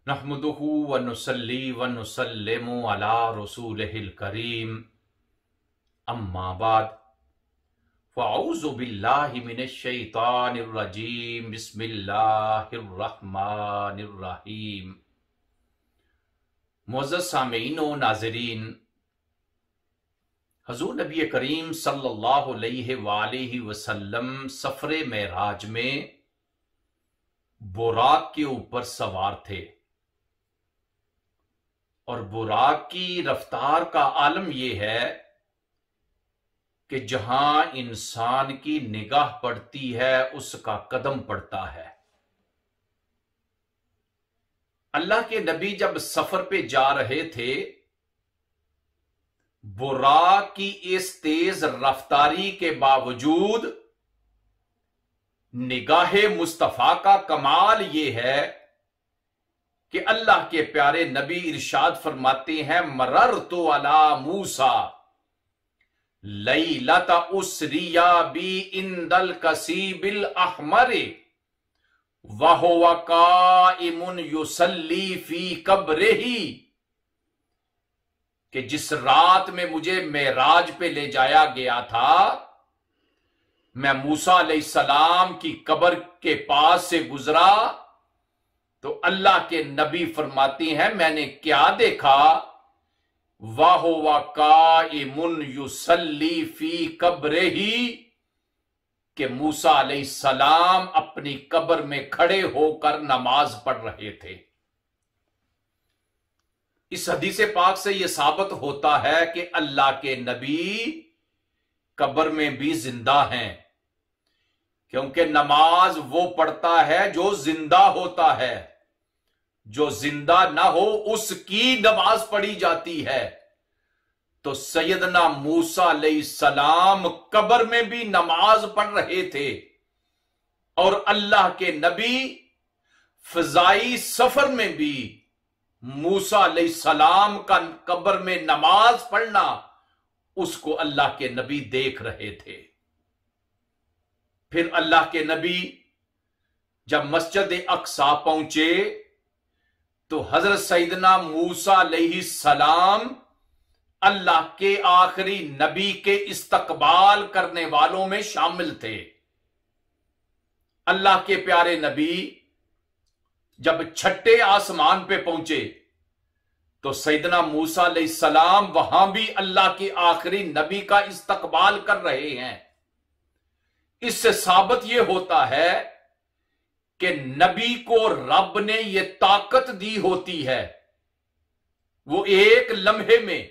نحمدہ ونصلی ونسلم علی رسولہ الکریم اما بعد فاعوذ باللہ من الشیطان الرجیم بسم اللہ الرحمن الرحیم۔ معزز سامعین و ناظرین، حضور نبی کریم صلی اللہ علیہ وآلہ وسلم سفر معراج میں براق کے اوپر سوار تھے، اور براق کی رفتار کا عالم یہ ہے کہ جہاں انسان کی نگاہ پڑتی ہے اس کا قدم پڑتا ہے۔ اللہ کے نبی جب سفر پہ جا رہے تھے، براق کی اس تیز رفتاری کے باوجود نگاہ مصطفیٰ کا کمال یہ ہے کہ اللہ کے پیارے نبی ارشاد فرماتے ہیں مررت علی موسیٰ لیلۃ اسری بی عند الکثیب الاحمر وہو قائم یصلی فی قبرہ، کہ جس رات میں مجھے معراج پہ لے جایا گیا تھا، میں موسیٰ علیہ السلام کی قبر کے پاس سے گزرا تو اللہ کے نبی فرماتے ہیں میں نے کیا دیکھا، وَهُوَ قَائِمٌ يُصَلِّي فِي قَبْرِهِ، کہ موسیٰ علیہ السلام اپنی قبر میں کھڑے ہو کر نماز پڑھ رہے تھے۔ اس حدیث پاک سے یہ ثابت ہوتا ہے کہ اللہ کے نبی قبر میں بھی زندہ ہیں، کیونکہ نماز وہ پڑھتا ہے جو زندہ ہوتا ہے، جو زندہ نہ ہو اس کی نماز پڑھی جاتی ہے۔ تو سیدنا موسیٰ علیہ السلام قبر میں بھی نماز پڑھ رہے تھے، اور اللہ کے نبی فضائی سفر میں بھی موسیٰ علیہ السلام کا قبر میں نماز پڑھنا اس کو اللہ کے نبی دیکھ رہے تھے۔ پھر اللہ کے نبی جب مسجد اقصی پہنچے تو حضرت سیدنا موسیٰ علیہ السلام اللہ کے آخری نبی کے استقبال کرنے والوں میں شامل تھے۔ اللہ کے پیارے نبی جب چھٹے آسمان پہ پہنچے تو سیدنا موسیٰ علیہ السلام وہاں بھی اللہ کے آخری نبی کا استقبال کر رہے ہیں۔ اس سے ثابت یہ ہوتا ہے کہ نبی کو رب نے یہ طاقت دی ہوتی ہے، وہ ایک لمحے میں،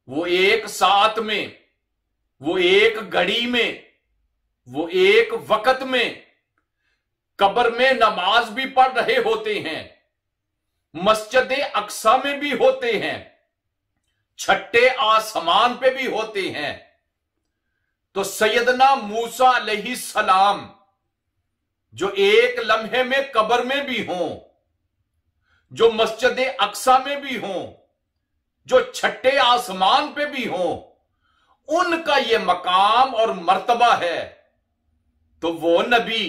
وہ ایک ساتھ میں، وہ ایک گھڑی میں، وہ ایک وقت میں قبر میں نماز بھی پڑھ رہے ہوتے ہیں، مسجد اقصی میں بھی ہوتے ہیں، چھٹے آسمان پہ بھی ہوتے ہیں۔ تو سیدنا موسیٰ علیہ السلام جو ایک لمحے میں قبر میں بھی ہوں، جو مسجد اقصی میں بھی ہوں، جو چھٹے آسمان پہ بھی ہوں، ان کا یہ مقام اور مرتبہ ہے۔ تو وہ نبی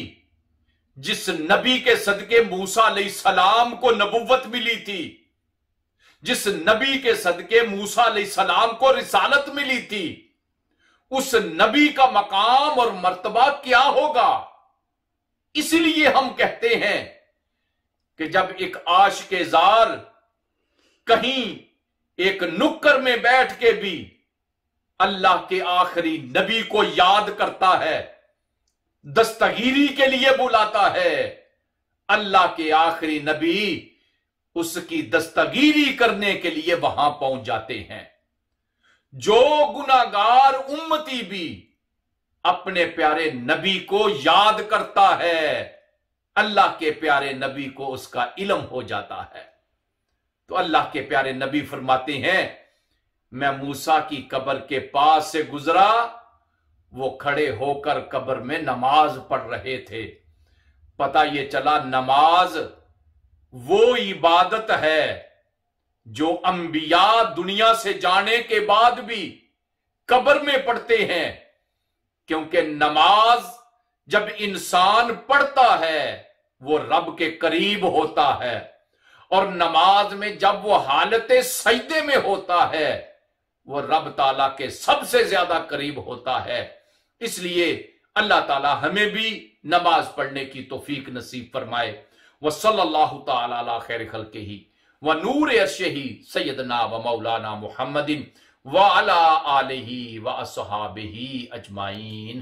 جس نبی کے صدقے موسیٰ علیہ السلام کو نبوت ملی تھی، جس نبی کے صدقے موسیٰ علیہ السلام کو رسالت ملی تھی، اس نبی کا مقام اور مرتبہ کیا ہوگا؟ اس لیے ہم کہتے ہیں کہ جب ایک عاشق زار کہیں ایک نکر میں بیٹھ کے بھی اللہ کے آخری نبی کو یاد کرتا ہے، دستگیری کے لیے بلاتا ہے، اللہ کے آخری نبی اس کی دستگیری کرنے کے لیے وہاں پہنچ جاتے ہیں۔ جو گناہگار امتی بھی اپنے پیارے نبی کو یاد کرتا ہے، اللہ کے پیارے نبی کو اس کا علم ہو جاتا ہے۔ تو اللہ کے پیارے نبی فرماتے ہیں میں موسیٰ کی قبر کے پاس سے گزرا، وہ کھڑے ہو کر قبر میں نماز پڑھ رہے تھے۔ پتہ یہ چلا نماز وہ عبادت ہے جو انبیاء دنیا سے جانے کے بعد بھی قبر میں پڑھتے ہیں، کیونکہ نماز جب انسان پڑھتا ہے وہ رب کے قریب ہوتا ہے، اور نماز میں جب وہ حالت سجدے میں ہوتا ہے وہ رب تعالیٰ کے سب سے زیادہ قریب ہوتا ہے۔ اس لیے اللہ تعالیٰ ہمیں بھی نماز پڑھنے کی توفیق نصیب فرمائے۔ وصلی اللہ تعالی علی خیر خلقہ ونور عرشہ سیدنا و مولانا محمد وعلی آلہ و اصحابہ اجمعین۔